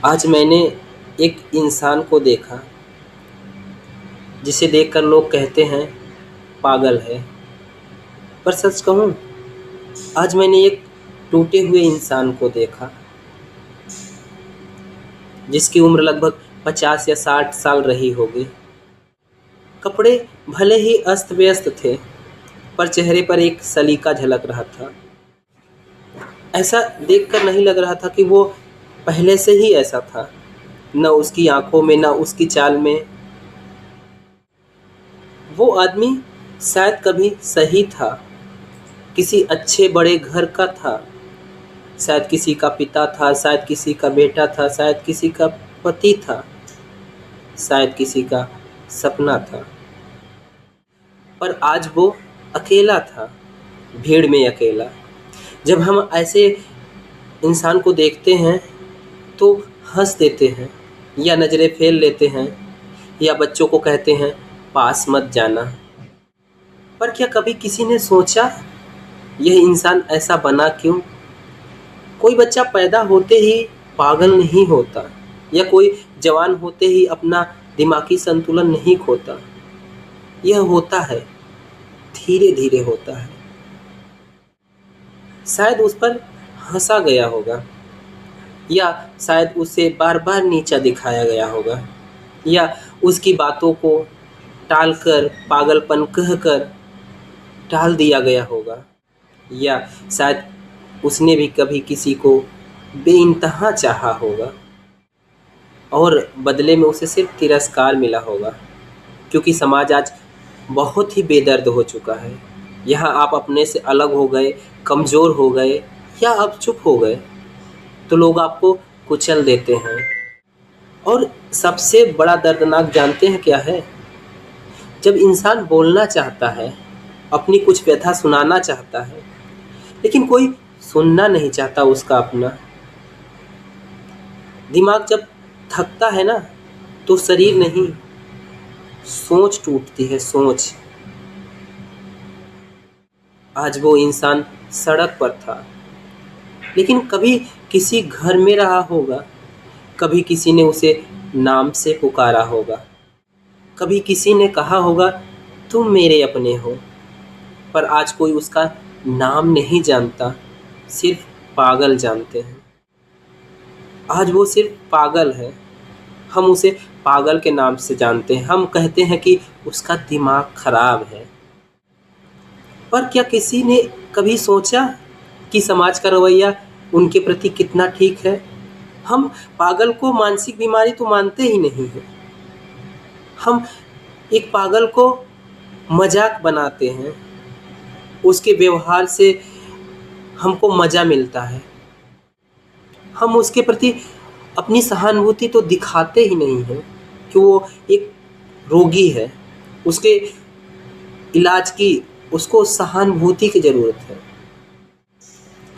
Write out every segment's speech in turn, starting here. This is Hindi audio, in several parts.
आज मैंने एक इंसान को देखा जिसे देखकर लोग कहते हैं पागल है। पर सच कहूँ, आज मैंने एक टूटे हुए इंसान को देखा जिसकी उम्र लगभग 50 या 60 साल रही होगी। कपड़े भले ही अस्त व्यस्त थे, पर चेहरे पर एक सलीका झलक रहा था। ऐसा देखकर नहीं लग रहा था कि वो पहले से ही ऐसा था, न उसकी आंखों में, न उसकी चाल में। वो आदमी शायद कभी सही था, किसी अच्छे बड़े घर का था, शायद किसी का पिता था, शायद किसी का बेटा था, शायद किसी का पति था, शायद किसी का सपना था। पर आज वो अकेला था, भीड़ में अकेला। जब हम ऐसे इंसान को देखते हैं तो हंस देते हैं, या नज़रें फेर लेते हैं, या बच्चों को कहते हैं पास मत जाना। पर क्या कभी किसी ने सोचा यह इंसान ऐसा बना क्यों? कोई बच्चा पैदा होते ही पागल नहीं होता, या कोई जवान होते ही अपना दिमागी संतुलन नहीं खोता। यह होता है, धीरे धीरे होता है। शायद उस पर हंसा गया होगा, या शायद उसे बार बार नीचा दिखाया गया होगा, या उसकी बातों को टालकर, पागलपन कहकर टाल दिया गया होगा, या शायद उसने भी कभी किसी को बेइंतहा चाहा होगा और बदले में उसे सिर्फ तिरस्कार मिला होगा। क्योंकि समाज आज बहुत ही बेदर्द हो चुका है। यहाँ आप अपने से अलग हो गए, कमज़ोर हो गए, या आप चुप हो गए तो लोग आपको कुचल देते हैं। और सबसे बड़ा दर्दनाक जानते हैं क्या है? जब इंसान बोलना चाहता है, अपनी कुछ व्यथा सुनाना चाहता है, लेकिन कोई सुनना नहीं चाहता उसका अपना। दिमाग जब थकता है ना, तो शरीर नहीं, सोच टूटती है, सोच। आज वो इंसान सड़क पर था, लेकिन कभी किसी घर में रहा होगा, कभी किसी ने उसे नाम से पुकारा होगा, कभी किसी ने कहा होगा तुम मेरे अपने हो। पर आज कोई उसका नाम नहीं जानता, सिर्फ पागल जानते हैं। आज वो सिर्फ पागल है, हम उसे पागल के नाम से जानते हैं। हम कहते हैं कि उसका दिमाग खराब है। पर क्या किसी ने कभी सोचा कि समाज का रवैया उनके प्रति कितना ठीक है? हम पागल को मानसिक बीमारी तो मानते ही नहीं हैं। हम एक पागल को मजाक बनाते हैं, उसके व्यवहार से हमको मज़ा मिलता है। हम उसके प्रति अपनी सहानुभूति तो दिखाते ही नहीं हैं कि वो एक रोगी है, उसके इलाज की उसको सहानुभूति की ज़रूरत है।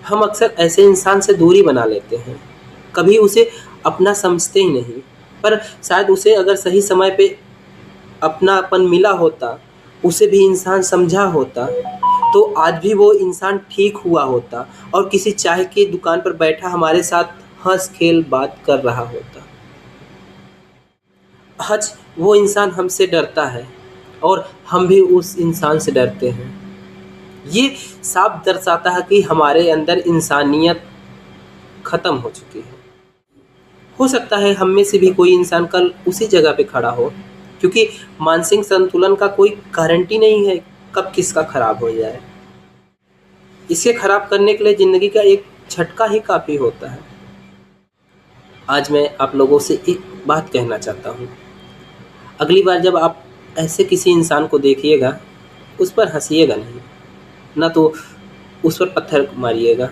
हम अक्सर ऐसे इंसान से दूरी बना लेते हैं, कभी उसे अपना समझते ही नहीं। पर शायद उसे अगर सही समय पे अपनापन मिला होता, उसे भी इंसान समझा होता, तो आज भी वो इंसान ठीक हुआ होता और किसी चाय की दुकान पर बैठा हमारे साथ हंस खेल बात कर रहा होता। आज वो इंसान हमसे डरता है और हम भी उस इंसान से डरते हैं। ये साफ दर्शाता है कि हमारे अंदर इंसानियत ख़त्म हो चुकी है। हो सकता है हम में से भी कोई इंसान कल उसी जगह पे खड़ा हो, क्योंकि मानसिक संतुलन का कोई गारंटी नहीं है कब किसका खराब हो जाए। इसे खराब करने के लिए ज़िंदगी का एक झटका ही काफ़ी होता है। आज मैं आप लोगों से एक बात कहना चाहता हूँ। अगली बार जब आप ऐसे किसी इंसान को देखिएगा, उस पर हंसिएगा नहीं, ना तो उस पर पत्थर मारिएगा,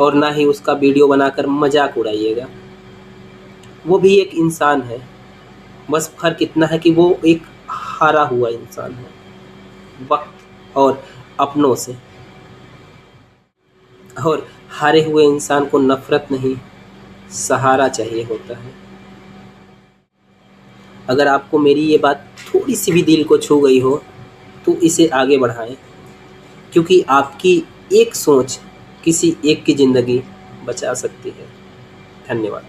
और ना ही उसका वीडियो बनाकर मजाक उड़ाइएगा। वो भी एक इंसान है, बस फ़र्क इतना है कि वो एक हारा हुआ इंसान है वक्त और अपनों से। और हारे हुए इंसान को नफ़रत नहीं, सहारा चाहिए होता है। अगर आपको मेरी ये बात थोड़ी सी भी दिल को छू गई हो तो इसे आगे बढ़ाएं, क्योंकि आपकी एक सोच किसी एक की ज़िंदगी बचा सकती है। धन्यवाद।